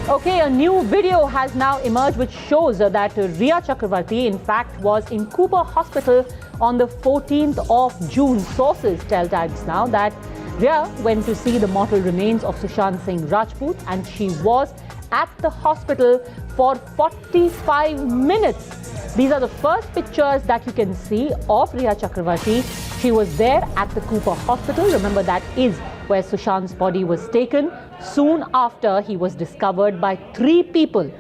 Okay, a new video has now emerged which shows that Rhea Chakravarti in fact was in Cooper Hospital on the 14th of June. Sources tell Times Now that Rhea went to see the mortal remains of Sushant Singh Rajput and she was at the hospital for 45 minutes. These are the first pictures that you can see of Rhea Chakravarti. She was there at the Cooper Hospital. Remember, that is where Sushant's body was taken soon after he was discovered by 3 people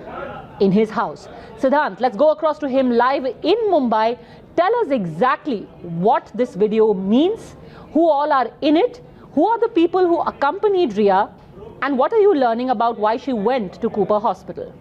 in his house. Siddhant, let's go across to him live in Mumbai. Tell us exactly what this video means, who all are in it, who are the people who accompanied Rhea, and what are you learning about why she went to Cooper Hospital?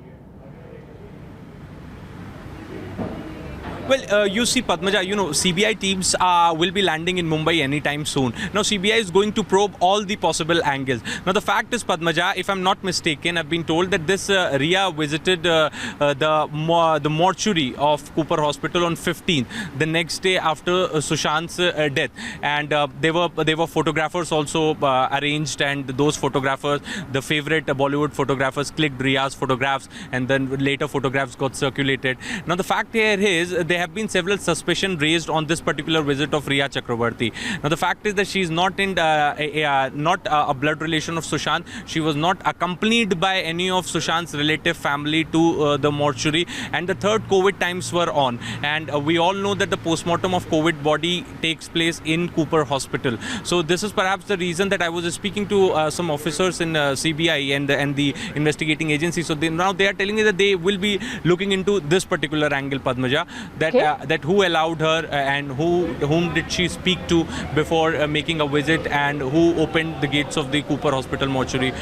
Well, you see, Padmaja, CBI teams will be landing in Mumbai anytime soon. Now, CBI is going to probe all the possible angles. Now, the fact is, Padmaja, if I'm not mistaken, I've been told that this Rhea visited the mortuary of Cooper Hospital on 15th, the next day after Sushant's death. And there were photographers also arranged, and those photographers, the favorite Bollywood photographers, clicked Rhea's photographs, and then later photographs got circulated. Now, the fact here is there have been several suspicions raised on this particular visit of Rhea Chakravarti. Now, the fact is that she is not a blood relation of Sushant. She was not accompanied by any of Sushant's relative family to the mortuary, and the third COVID times were on. And we all know that the postmortem of COVID body takes place in Cooper Hospital. So this is perhaps the reason that I was speaking to some officers in CBI and the investigating agency. So now they are telling me that they will be looking into this particular angle, Padmaja, that who allowed her and whom did she speak to before making a visit, and who opened the gates of the Cooper Hospital mortuary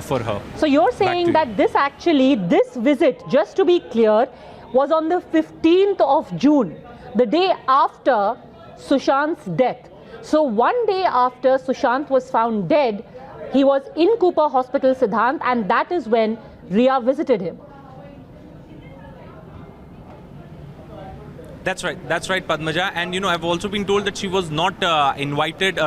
for her. So you're saying that this visit, just to be clear, was on the 15th of June, the day after Sushant's death. So one day after Sushant was found dead, he was in Cooper Hospital, Siddhant, and that is when Rhea visited him. That's right, Padmaja. And I've also been told that she was not invited,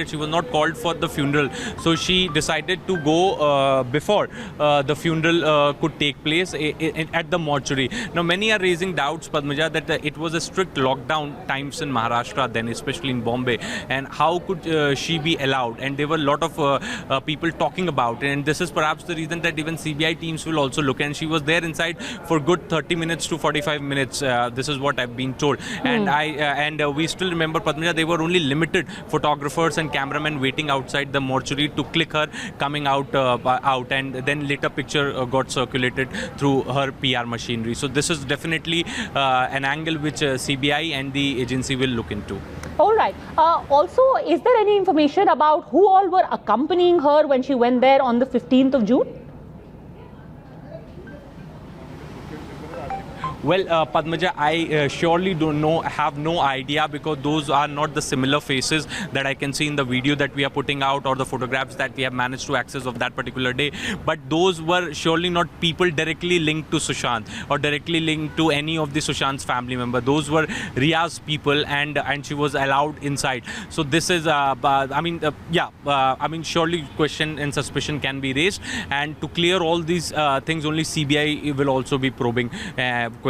she was not called for the funeral. So she decided to go before the funeral could take place at the mortuary. Now, many are raising doubts, Padmaja, that it was a strict lockdown times in Maharashtra then, especially in Bombay. And how could she be allowed? And there were a lot of people talking about it. And this is perhaps the reason that even CBI teams will also look. And she was there inside for good 30 minutes to 45 minutes. This is what I've been told. And we still remember, Padmaja, there were only limited photographers and cameramen waiting outside the mortuary to click her coming out, and then later picture got circulated through her PR machinery. So this is definitely an angle which CBI and the agency will look into. All right. Also, is there any information about who all were accompanying her when she went there on the 15th of June? Well, Padmaja, I surely have no idea, because those are not the similar faces that I can see in the video that we are putting out or the photographs that we have managed to access of that particular day. But those were surely not people directly linked to Sushant or directly linked to any of the Sushant's family member. Those were Rhea's people, and she was allowed inside. So this is, surely question and suspicion can be raised. And to clear all these things, only CBI will also be probing,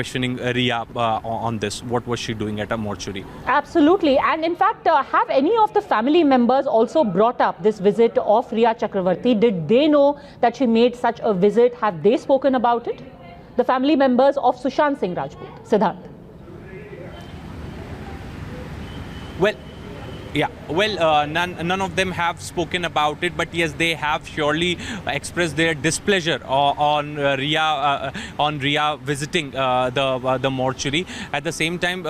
questioning Rhea on this. What was she doing at a mortuary? Absolutely. And in fact, have any of the family members also brought up this visit of Rhea Chakravarti? Did they know that she made such a visit? Have they spoken about it? The family members of Sushant Singh Rajput. Siddhant. None of them have spoken about it, but yes, they have surely expressed their displeasure on Rhea visiting the mortuary. At the same time,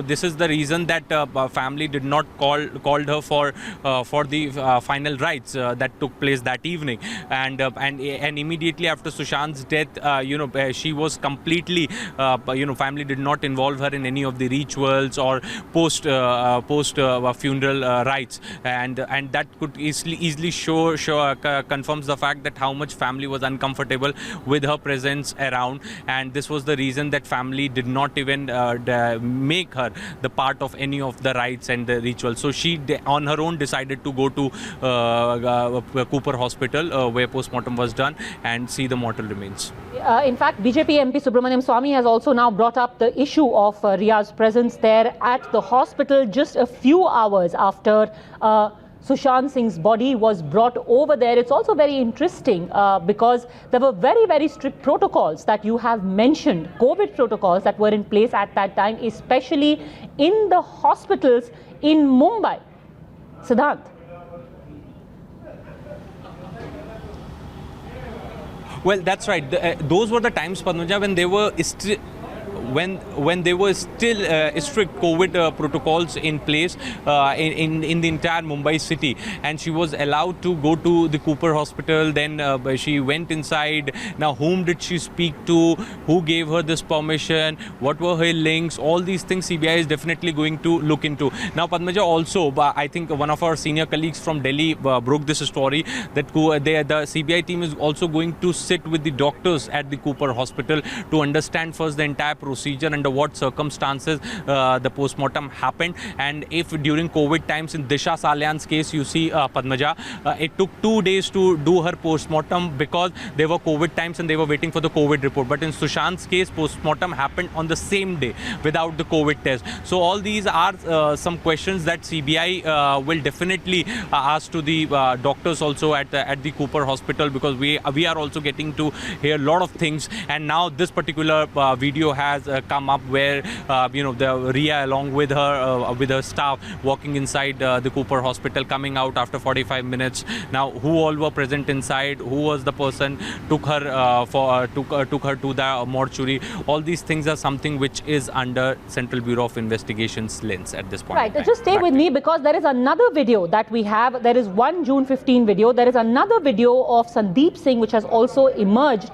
this is the reason that family did not called her for the final rites that took place that evening, and immediately after Sushant's death, she was completely, family did not involve her in any of the rituals or post funeral hospital rights, and that could easily confirms the fact that how much family was uncomfortable with her presence around, and this was the reason that family did not even make her the part of any of the rites and the rituals. So she on her own decided to go to Cooper Hospital where postmortem was done and see the mortal remains. In fact, BJP MP Subramaniam Swamy has also now brought up the issue of Ria's presence there at the hospital just a few hours after Sushant Singh's body was brought over there. It's also very interesting because there were very, very strict protocols that you have mentioned, COVID protocols that were in place at that time, especially in the hospitals in Mumbai. Siddhant. Well, that's right. Those were the times, Padmaja, when they were when there were still strict COVID protocols in place in the entire Mumbai city, and she was allowed to go to the Cooper Hospital. Then she went inside. Now, whom did she speak to? Who gave her this permission? What were her links? All these things CBI is definitely going to look into. Now, Padmaja, also, I think one of our senior colleagues from Delhi broke this story that the CBI team is also going to sit with the doctors at the Cooper Hospital to understand first the entire procedure, under what circumstances the postmortem happened, and if during COVID times in Disha Salyan's case, you see Padmaja, it took 2 days to do her postmortem because there were COVID times and they were waiting for the COVID report. But in Sushant's case, postmortem happened on the same day without the COVID test. So all these are some questions that CBI will definitely ask to the doctors also at the Cooper Hospital, because we are also getting to hear a lot of things. And now this particular video has come up where the Ria along with her staff walking inside the Cooper Hospital, coming out after 45 minutes. Now, who all were present inside? Who was the person took her took her to the mortuary? All these things are something which is under Central Bureau of Investigation's lens at this point. Right. Just stay with me, because there is another video that we have. There is one June 15 video. There is another video of Sandeep Singh which has also emerged.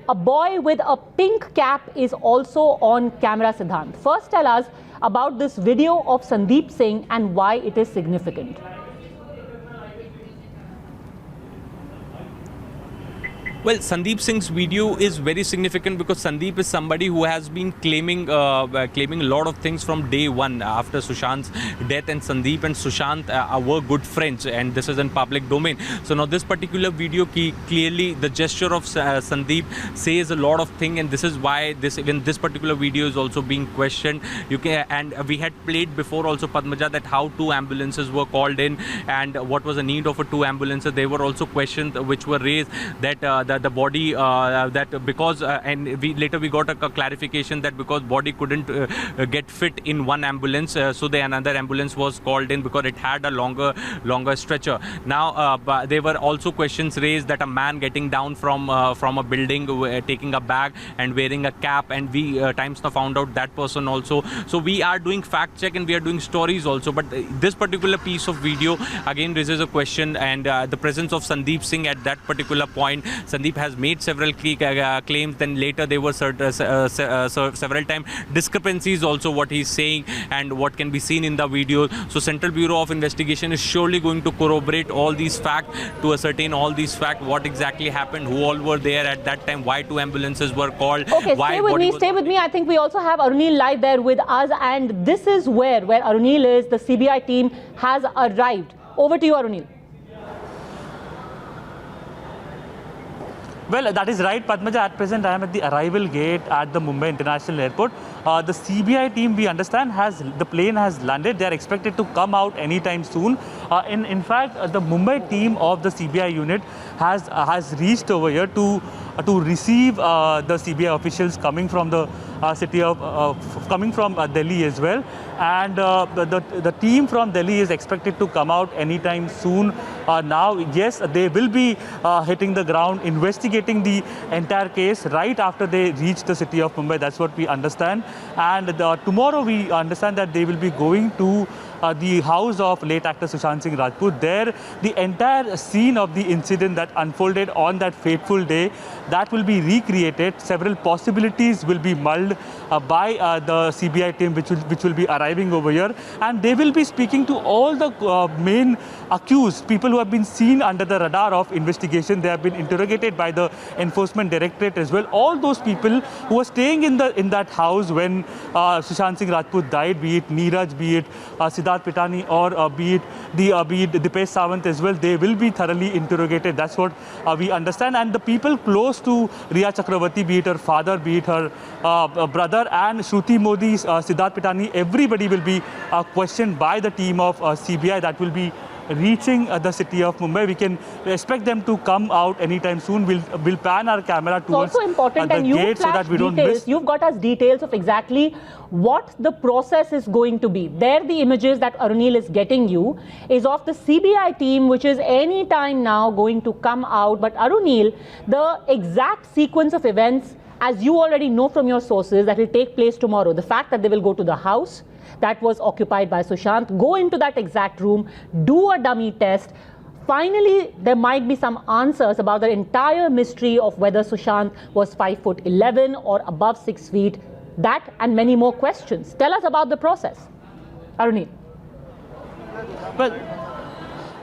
A boy with a pink cap is also on camera, Siddhant. First, tell us about this video of Sandeep Singh and why it is significant. Well, Sandeep Singh's video is very significant because Sandeep is somebody who has been claiming a lot of things from day one after Sushant's death, and Sandeep and Sushant were good friends, and this is in public domain. So now this particular video, clearly the gesture of Sandeep says a lot of things, and this is why even this particular video is also being questioned. And we had played before also, Padmaja, that how 2 ambulances were called in and what was the need of 2 ambulances. There were also questions which were raised that the body that because and we got a clarification that because body couldn't get fit in one ambulance, so another ambulance was called in because it had a longer stretcher. Now there were also questions raised that a man getting down from a building taking a bag and wearing a cap, and we Times Now found out that person also. So we are doing fact check and we are doing stories also, but this particular piece of video again raises a question, and the presence of Sandeep Singh at that particular point. Sandeep has made several claims, then later there were several time discrepancies also what he's saying and what can be seen in the video. So Central Bureau of Investigation is surely going to corroborate all these facts to ascertain all these facts, what exactly happened, who all were there at that time, why 2 ambulances were called. Okay, stay with me. I think we also have Arunil live there with us, and this is where Arunil is. The CBI team has arrived. Over to you, Arunil. Well, that is right, Padmaja. At present, I am at the arrival gate at the Mumbai International Airport. The CBI team, we understand, the plane has landed. They are expected to come out anytime soon. In fact, the Mumbai team of the CBI unit has reached over here to receive the CBI officials coming from the city of coming from Delhi as well. And the team from Delhi is expected to come out anytime soon. Now, yes, they will be hitting the ground, investigating the entire case right after they reach the city of Mumbai. That's what we understand. And tomorrow we understand that they will be going to the house of late actor Sushant Singh Rajput. There, the entire scene of the incident that unfolded on that fateful day, that will be recreated. Several possibilities will be mulled by the CBI team which will be arriving over here, and they will be speaking to all the main accused, people who have been seen under the radar of investigation. They have been interrogated by the Enforcement Directorate as well. All those people who were staying in that house when Sushant Singh Rajput died, be it Neeraj, be it Siddharth Pitani, or be it Dipesh Sawant as well, they will be thoroughly interrogated. That's what we understand. And the people close to Riya Chakravarti, be it her father, be it her brother, and Shruti Modi, Siddharth Pitani, everybody will be questioned by the team of CBI that will be reaching the city of Mumbai. We can expect them to come out anytime soon. We'll pan our camera towards also important, the and you gate so that we don't miss. You've got us details of exactly what the process is going to be. There, the images that Arunil is getting you is of the CBI team, which is any time now going to come out. But Arunil, the exact sequence of events, as you already know from your sources, that will take place tomorrow. The fact that they will go to the house that was occupied by Sushant, go into that exact room, do a dummy test. Finally, there might be some answers about the entire mystery of whether Sushant was 5'11" or above 6 feet. That and many more questions. Tell us about the process, Arunil.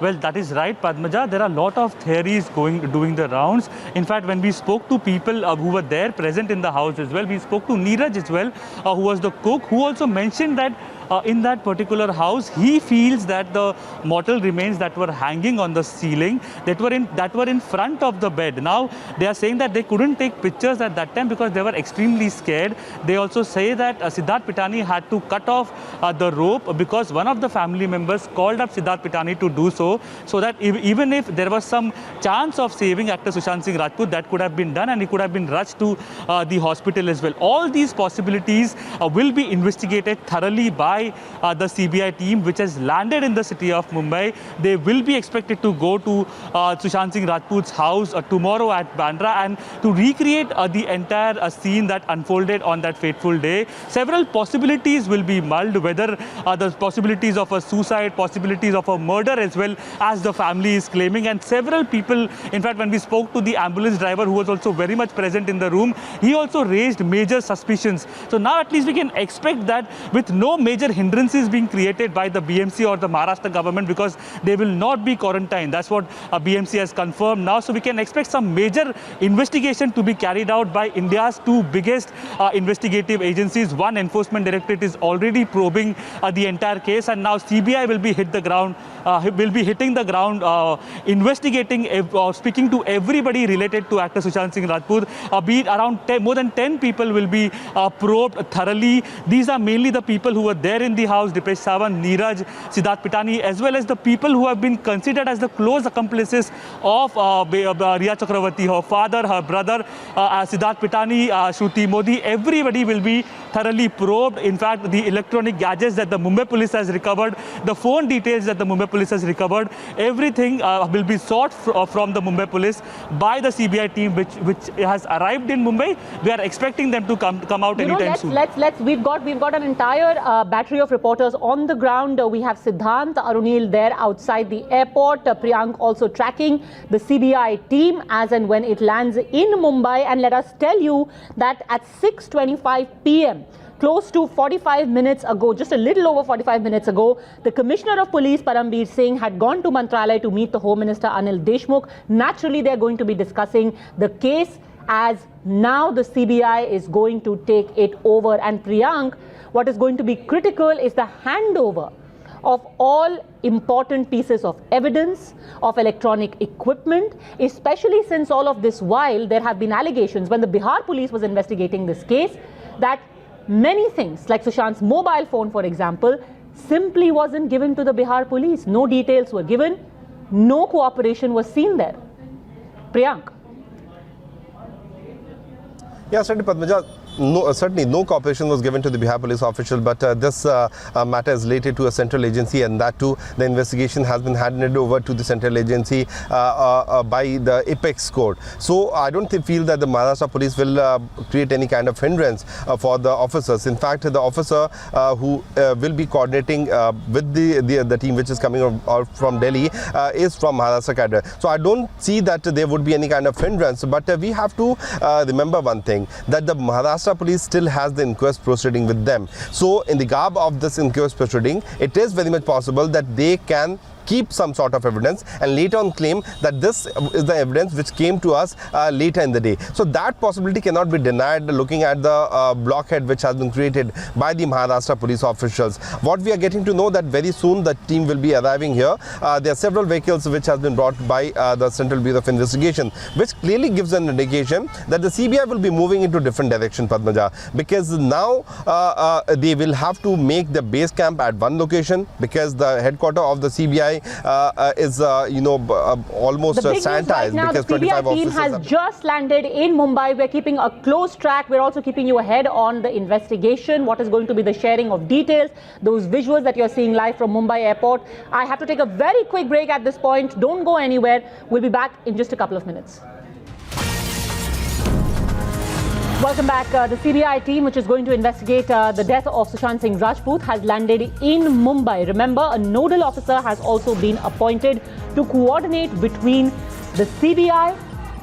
Well, that is right, Padmaja. There are a lot of theories doing the rounds. In fact, when we spoke to people who were there present in the house as well, we spoke to Neeraj as well, who was the cook, who also mentioned that in that particular house, he feels that the mortal remains that were hanging on the ceiling, that were in front of the bed. Now, they are saying that they couldn't take pictures at that time because they were extremely scared. They also say that Siddharth Pitani had to cut off the rope because one of the family members called up Siddharth Pitani to do so that even if there was some chance of saving actor Sushant Singh Rajput, that could have been done and he could have been rushed to the hospital as well. All these possibilities will be investigated thoroughly by the CBI team, which has landed in the city of Mumbai. They will be expected to go to Sushant Singh Rajput's house tomorrow at Bandra and to recreate the entire scene that unfolded on that fateful day. Several possibilities will be mulled, whether the possibilities of a suicide, possibilities of a murder as well, as the family is claiming. And several people, in fact, when we spoke to the ambulance driver, who was also very much present in the room, he also raised major suspicions. So now at least we can expect that with no major hindrances being created by the BMC or the Maharashtra government, because they will not be quarantined. That's what BMC has confirmed now. So we can expect some major investigation to be carried out by India's two biggest investigative agencies. One, Enforcement Directorate, is already probing the entire case, and now CBI will be hitting the ground, investigating, speaking to everybody related to actor Sushant Singh Rajput. Be it around more than 10 people will be probed thoroughly. These are mainly the people who were there in the house: Dipesh Sawant, Neeraj, Siddharth Pitani, as well as the people who have been considered as the close accomplices of Riya Chakravarti, her father, her brother, Siddharth Pitani, Shruti Modi. Everybody will be thoroughly probed. In fact, the electronic gadgets that the Mumbai police has recovered, the phone details that the Mumbai police has recovered, everything will be sought from the Mumbai police by the CBI team, which has arrived in Mumbai. We are expecting them to come out anytime soon. We've got an entire battery of reporters on the ground. We have Siddhant, Arunil there outside the airport. Priyank also tracking the CBI team as and when it lands in Mumbai. And let us tell you that at 6:25 p.m., close to 45 minutes ago, just a little over 45 minutes ago, the Commissioner of Police, Parambir Singh, had gone to Mantralaya to meet the Home Minister, Anil Deshmukh. Naturally, they're going to be discussing the case, as now the CBI is going to take it over. And Priyank, what is going to be critical is the handover of all important pieces of evidence, of electronic equipment, especially since all of this while there have been allegations when the Bihar police was investigating this case that many things, like Sushant's mobile phone, for example, simply wasn't given to the Bihar police. No details were given. No cooperation was seen there. Priyank. Yeah, certainly, Padmaja. certainly no cooperation was given to the Bihar police official, but this matter is related to a central agency, and that too, the investigation has been handed over to the central agency by the Apex Court. So I don't feel that the Maharashtra police will create any kind of hindrance for the officers. In fact, the officer who will be coordinating with the team which is coming out from Delhi is from Maharashtra cadre. So I don't see that there would be any kind of hindrance, but we have to remember one thing, that the Maharashtra police still has the inquest proceeding with them. So in the garb of this inquest proceeding, it is very much possible that they can keep some sort of evidence and later on claim that this is the evidence which came to us later in the day. So that possibility cannot be denied looking at the blockhead which has been created by the Maharashtra police officials. What we are getting to know that very soon the team will be arriving here. There are several vehicles which has been brought by the Central Bureau of Investigation, which clearly gives an indication that the CBI will be moving into different direction, Padmaja, because now they will have to make the base camp at one location, because the headquarter of the CBI is almost sanitized, right now, because the 25 CBI team officers has just landed in Mumbai. We're keeping a close track. We're also keeping you ahead on the investigation, what is going to be the sharing of details, those visuals that you're seeing live from Mumbai airport. I have to take a very quick break at this point. Don't go anywhere. We'll be back in just a couple of minutes. Welcome back. The CBI team, which is going to investigate the death of Sushant Singh Rajput, has landed in Mumbai. Remember, a nodal officer has also been appointed to coordinate between the CBI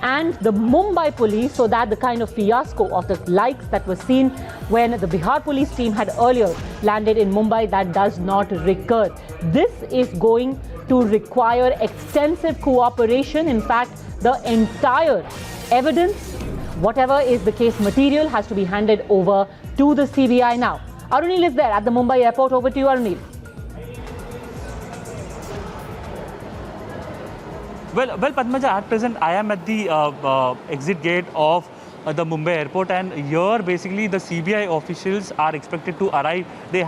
and the Mumbai police, so that the kind of fiasco of the likes that was seen when the Bihar police team had earlier landed in Mumbai, that does not recur. This is going to require extensive cooperation. In fact, the entire evidence, whatever is the case material, has to be handed over to the CBI now. Arunil is there at the Mumbai airport. Over to you, Arunil. Well, Padmaja, at present I am at the exit gate of the Mumbai airport, and here basically the CBI officials are expected to arrive. The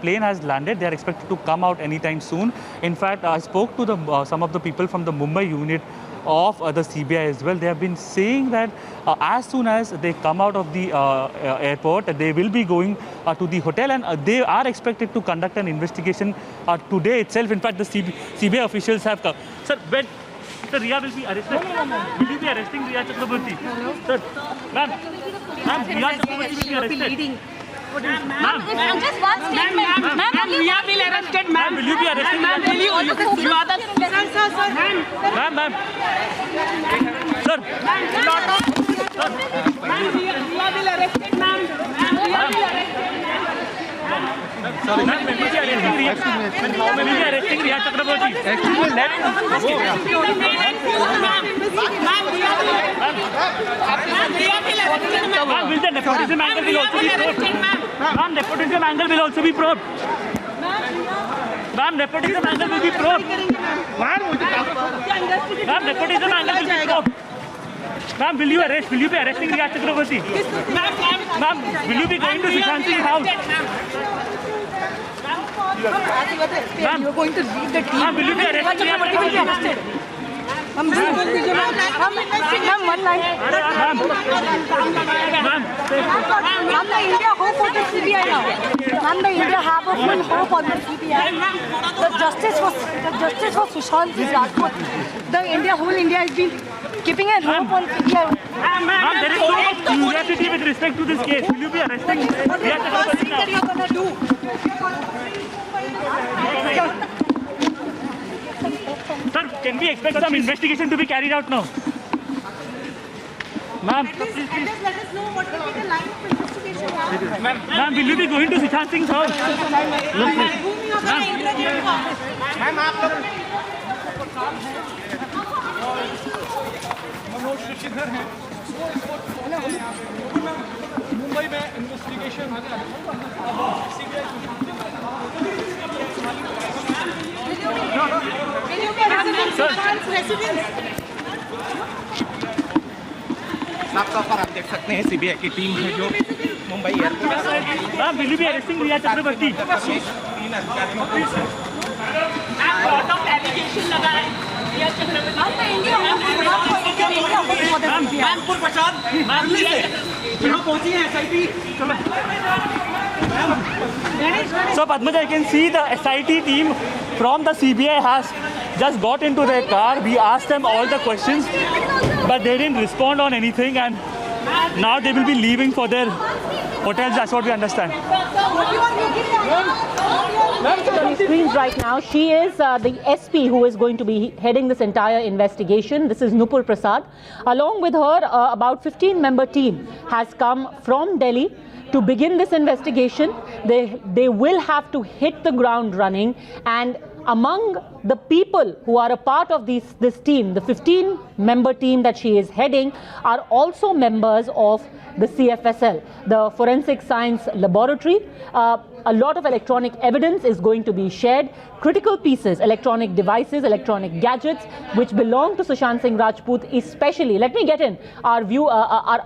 plane has landed. They are expected to come out anytime soon. In fact, I spoke to some of the people from the Mumbai unit of the CBI as well. They have been saying that as soon as they come out of the airport, they will be going to the hotel, and they are expected to conduct an investigation today itself. In fact, the CBI officials have come. Sir, when Sir, Riya will be arrested. Will you be arresting Riya Chakraborty? Sir, ma'am, Riya Chakraborty will be arrested. Ma'am, just one statement. Ma'am, Riya will arrested. Ma'am, will you be arresting Riya? Will you are the sir. Ma'am. Sir. Ma'am, Riya will arrested. Ma'am, Riya will arrested. Sorry, ma'am, will you be arresting Riya? Will you be arresting Riya Chakraborty? Actually, let Ma'am, will the nepotism angle will also be probed? Ma'am, nepotism angle will also be probed. Ma'am, nepotism angle will be probed. Ma'am, nepotism angle will be probed. Ma'am, will you be arresting Riya Chakraborty? Ma'am, will you be going to Sushant Singh's house? Ma'am, you are going to lead the team. Ma'am, will you be arresting Riya Chakraborty? Ma'am, one line. Ma'am, the India hope for the CBI now. Ma'am, the India have a full hope on the CBI. The justice for Sushant Singh Rajput. Whole India has been keeping a hope on CBI. Ma'am, there is so much curiosity with respect to this case. Will you be arresting Riya Chakraborty now? What are you going to do? Sir, can we expect some investigation to be carried out now? Ma'am, Let us know what will be the line of investigation. Ma'am, will you be going to Sushant Singh's house? Manoj शिशिधर हैं मुंबई में investigation पर आप देख सकते हैं CBI की team है जो Mumbai airport. Ma'am, will you be arresting Riya Chakraborty? So Padmaja, you can see the SIT team from the CBI has just got into their car. We asked them all the questions, but they didn't respond on anything, and now they will be leaving for their hotels. That's what we understand. On your screens right now, she is the SP who is going to be heading this entire investigation. This is Nupur Prasad. Along with her, about 15-member team has come from Delhi to begin this investigation. They will have to hit the ground running, and among the people who are a part of this team, the 15-member team that she is heading, are also members of the CFSL, the Forensic Science Laboratory. A lot of electronic evidence is going to be shared. Critical pieces, electronic devices, electronic gadgets, which belong to Sushant Singh Rajput especially. Let me get in our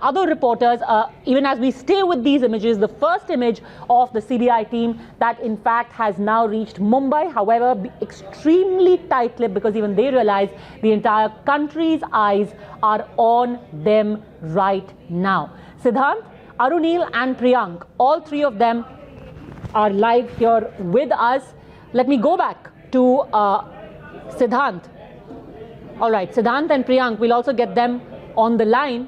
other reporters, even as we stay with these images. The first image of the CBI team that in fact has now reached Mumbai, however, extremely tight-lipped, because even they realize the entire country's eyes are on them right now. Siddhant, Arunil and Priyank, all three of them are live here with us. Let me go back to Siddhant. All right, Siddhant and Priyank, we'll also get them on the line.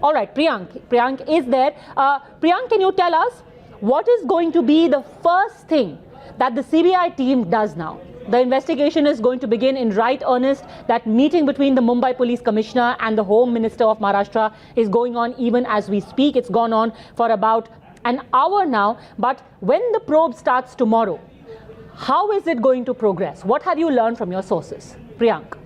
All right, Priyank is there. Priyank, can you tell us what is going to be the first thing that the CBI team does now? The investigation is going to begin in right earnest. That meeting between the Mumbai Police Commissioner and the Home Minister of Maharashtra is going on even as we speak. It's gone on for about an hour now. But when the probe starts tomorrow, how is it going to progress? What have you learned from your sources? Priyank.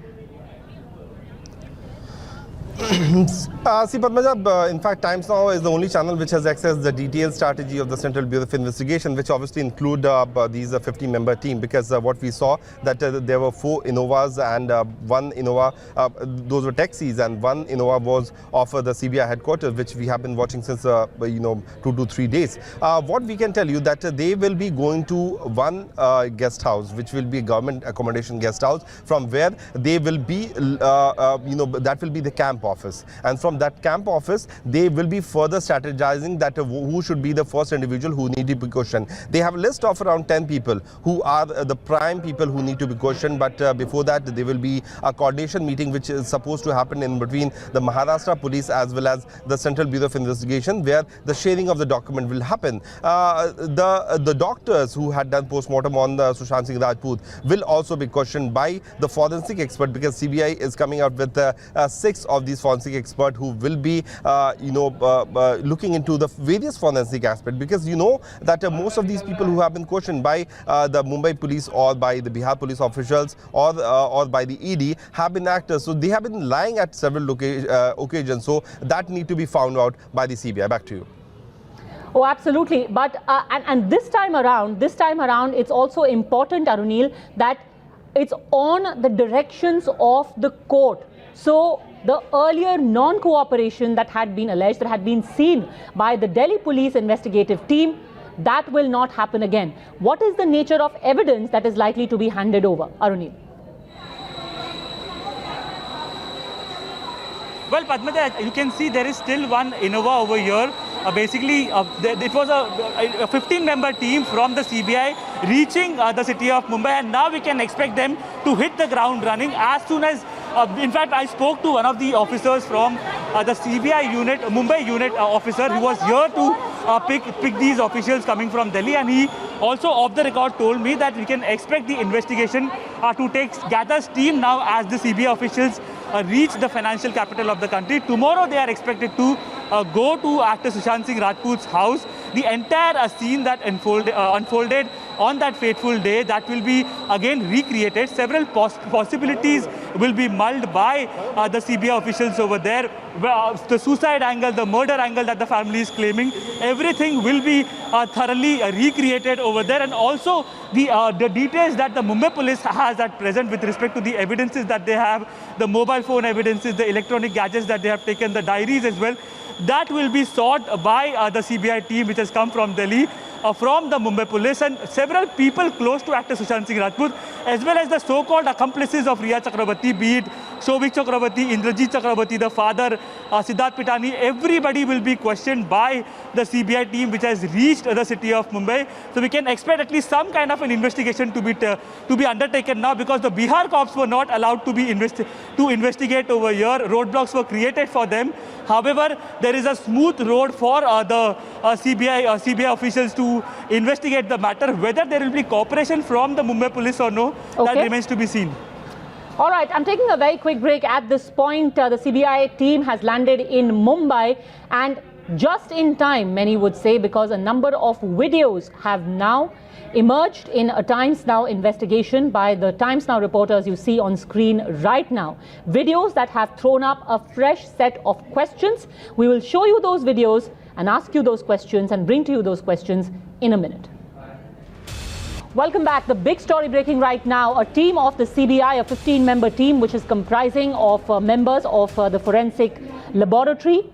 See, Padmaja, in fact, Times Now is the only channel which has accessed the detailed strategy of the Central Bureau of Investigation, which obviously include these 50-member team, because what we saw that there were 4 Innovas and 1 Innova, those were taxis, and 1 Innova was of the CBI headquarters, which we have been watching since 2 to 3 days. What we can tell you that they will be going to one guest house, which will be a government accommodation guest house, from where they will be, that will be the camp office, and from that camp office they will be further strategizing that who should be the first individual who need to be questioned. They have a list of around 10 people who are the prime people who need to be questioned, but before that there will be a coordination meeting which is supposed to happen in between the Maharashtra Police as well as the Central Bureau of Investigation, where the sharing of the document will happen. The doctors who had done post-mortem on Sushant Singh Rajput will also be questioned by the forensic expert, because CBI is coming out with 6 of these forensic experts who will be looking into the various forensic aspects, because you know that most of these people who have been questioned by the Mumbai police or by the Bihar police officials or by the ED have been actors, so they have been lying at several occasions, so that need to be found out by the CBI. Back to you. Oh, absolutely. But and this time around, it's also important, Arunil, that it's on the directions of the court. So the earlier non-cooperation that had been alleged, that had been seen by the Delhi police investigative team, that will not happen again. What is the nature of evidence that is likely to be handed over, Arunil? Well, Padmaja, you can see there is still one Innova over here. It was a 15-member team from the CBI reaching the city of Mumbai, and now we can expect them to hit the ground running as soon as. In fact, I spoke to one of the officers from the CBI unit, Mumbai unit officer, who was here to pick these officials coming from Delhi, and he also off the record told me that we can expect the investigation to gather steam now as the CBI officials reach the financial capital of the country. Tomorrow they are expected to go to actor Sushant Singh Rajput's house. The entire scene that unfolded on that fateful day, that will be again recreated. Several possibilities will be mulled by the CBI officials over there. The suicide angle, the murder angle that the family is claiming, everything will be thoroughly recreated over there. And also the details that the Mumbai police has at present with respect to the evidences that they have, the mobile phone evidences, the electronic gadgets that they have taken, the diaries as well, that will be sought by the CBI team which has come from Delhi. from the Mumbai police, and several people close to actor Sushant Singh Rajput, as well as the so-called accomplices of Riya Chakrabarti, be it Shobhik Chakrabarti, Indrajit Chakrabarti, the father, Siddharth Pitani. Everybody will be questioned by the CBI team, which has reached the city of Mumbai. So we can expect at least some kind of an investigation to be undertaken now, because the Bihar cops were not allowed to be investigate over here. Roadblocks were created for them. However, there is a smooth road for the CBI officials to investigate the matter. Whether there will be cooperation from the Mumbai police or no, that remains to be seen. All right, I'm taking a very quick break at this point. The CBI team has landed in Mumbai, and just in time, many would say, because a number of videos have now emerged in a Times Now investigation by the Times Now reporters you see on screen right now. Videos that have thrown up a fresh set of questions. We will show you those videos and ask you those questions and bring to you those questions in a minute. Welcome back. The big story breaking right now. A team of the CBI, a 15-member team, which is comprising of members of the forensic laboratory,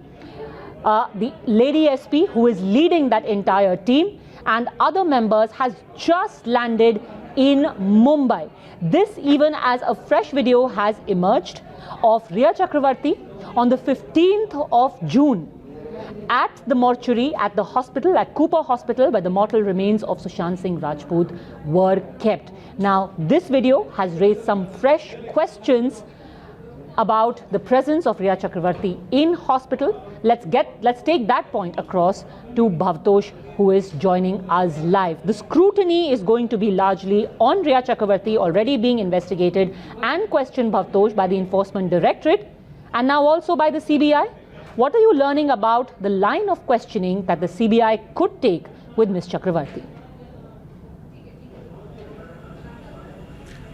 the lady SP who is leading that entire team, and other members, has just landed in Mumbai. This even as a fresh video has emerged of Riya Chakrabarti on the 15th of June at the mortuary at the hospital, at Cooper Hospital, where the mortal remains of Sushant Singh Rajput were kept. Now, this video has raised some fresh questions about the presence of Riya Chakrabarti in hospital. Let's take that point across to Bhavtosh, who is joining us live. The scrutiny is going to be largely on Riya Chakrabarti, already being investigated and questioned, Bhavtosh, by the Enforcement Directorate and now also by the CBI. What are you learning about the line of questioning that the CBI could take with Ms. Chakrabarti?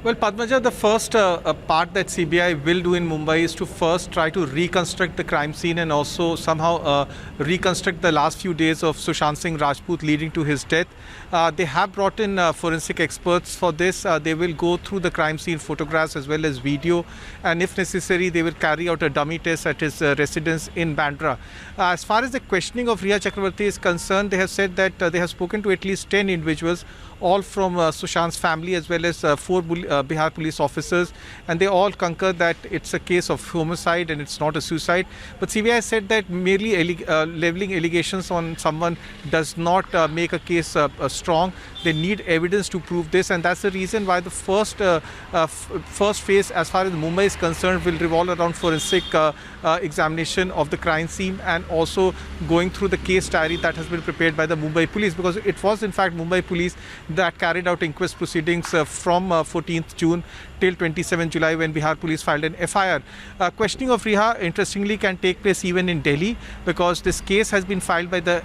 Well, Padmaja, the first part that CBI will do in Mumbai is to first try to reconstruct the crime scene and also somehow reconstruct the last few days of Sushant Singh Rajput leading to his death. They have brought in forensic experts for this. They will go through the crime scene photographs as well as video, and if necessary, they will carry out a dummy test at his residence in Bandra. As far as the questioning of Riya Chakrabarti is concerned, they have said that they have spoken to at least 10 individuals, all from Sushant's family as well as 4 Bihar police officers, and they all concur that it's a case of homicide and it's not a suicide. But CBI said that merely leveling allegations on someone does not make a case strong. They need evidence to prove this, and that's the reason why the first phase, as far as Mumbai is concerned, will revolve around forensic examination of the crime scene and also going through the case diary that has been prepared by the Mumbai police, because it was in fact Mumbai police that carried out inquest proceedings from 14th June till 27 July when Bihar police filed an FIR. Questioning of Riya, interestingly, can take place even in Delhi, because this case has been filed by the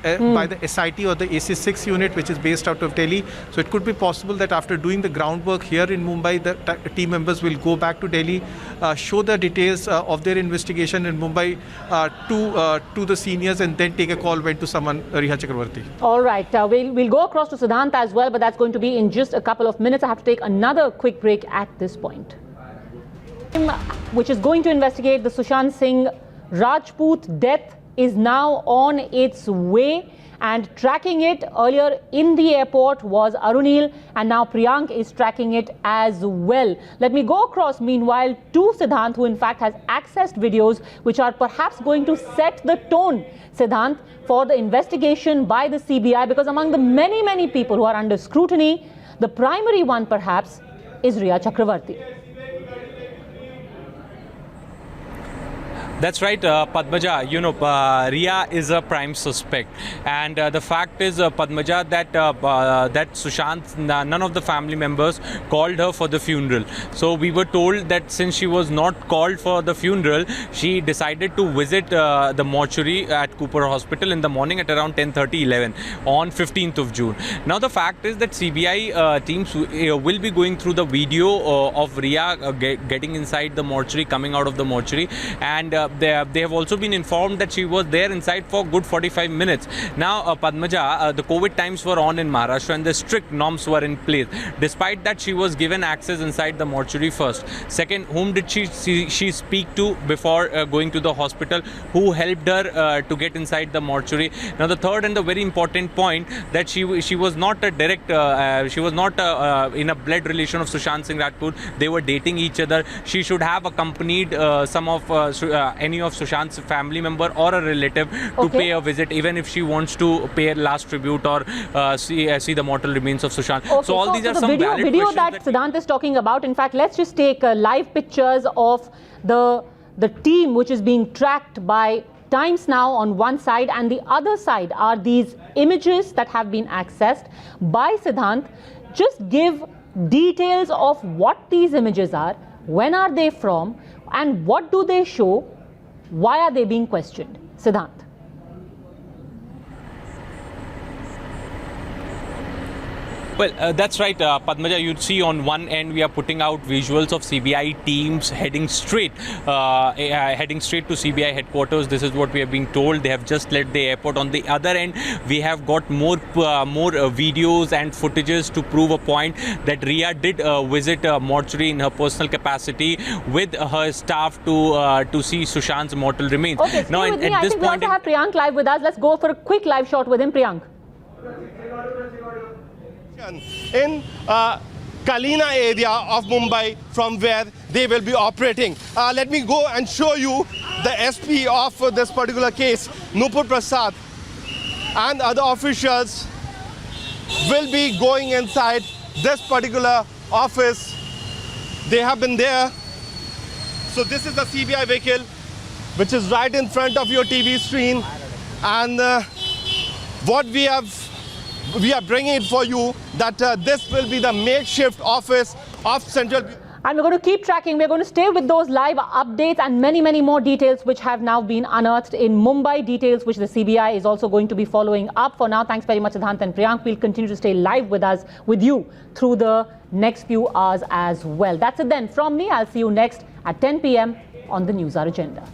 SIT or the AC6 unit, which is based out of Delhi. So it could be possible that after doing the groundwork here in Mumbai, the team members will go back to Delhi, show the details of their investigation in Mumbai to the seniors, and then take a call when to summon Riya Chakrabarti. All right, we'll go across to Siddhant as well, but that's going to be in just a couple of minutes. I have to take another quick break at this point. Which is going to investigate the Sushant Singh Rajput death is now on its way, and tracking it earlier in the airport was Arunil, and now Priyank is tracking it as well. Let me go across meanwhile to Siddhant, who in fact has accessed videos which are perhaps going to set the tone, Siddhant, for the investigation by the CBI, because among the many people who are under scrutiny, the primary one perhaps is Riya Chakrabarti. That's right, Padmaja. You know, Riya is a prime suspect, and the fact is, Padmaja, that that Sushant, none of the family members called her for the funeral. So we were told that since she was not called for the funeral, she decided to visit the mortuary at Cooper Hospital in the morning at around 10:30, 11 on 15th of June. Now the fact is that CBI teams will be going through the video of Riya getting inside the mortuary, coming out of the mortuary, and they have also been informed that she was there inside for good 45 minutes. Now, Padmaja, the COVID times were on in Maharashtra and the strict norms were in place. Despite that, she was given access inside the mortuary first. Second, whom did she speak to before going to the hospital? Who helped her to get inside the mortuary? Now, the third and the very important point, that she was not a direct, she was not in a blood relation of Sushant Singh Rajput. They were dating each other. She should have accompanied some of any of Sushant's family member or a relative to pay a visit, even if she wants to pay a last tribute or see the mortal remains of Sushant. Okay, so all these are the some valid video questions that Siddhant is talking about. In fact, let's just take live pictures of the team which is being tracked by Times Now on one side, and the other side are these images that have been accessed by Siddhant. Just give details of what these images are, when are they from, and what do they show, why are they being questioned? Siddhant. Well, that's right, Padmaja. You'd see on one end we are putting out visuals of CBI teams heading straight to CBI headquarters. This is what we are being told. They have just left the airport. On the other end, we have got more videos and footages to prove a point that Ria did visit a mortuary in her personal capacity with her staff to see Sushant's mortal remains. Okay, stay with me. I think we also have Priyank live with us. Let's go for a quick live shot with him, Priyank. In Kalina area of Mumbai, from where they will be operating. Let me go and show you the SP of this particular case, Nupur Prasad, and other officials will be going inside this particular office. They have been there. So this is the CBI vehicle which is right in front of your TV screen, and what we are bringing it for you, that this will be the makeshift office of Central. And we're going to keep tracking. We're going to stay with those live updates and many, many more details which have now been unearthed in Mumbai, details which the CBI is also going to be following up. For now, thanks very much, Siddhant and Priyank. We'll continue to stay live with you through the next few hours as well. That's it then from me. I'll see you next at 10 p.m. on the News Hour Agenda.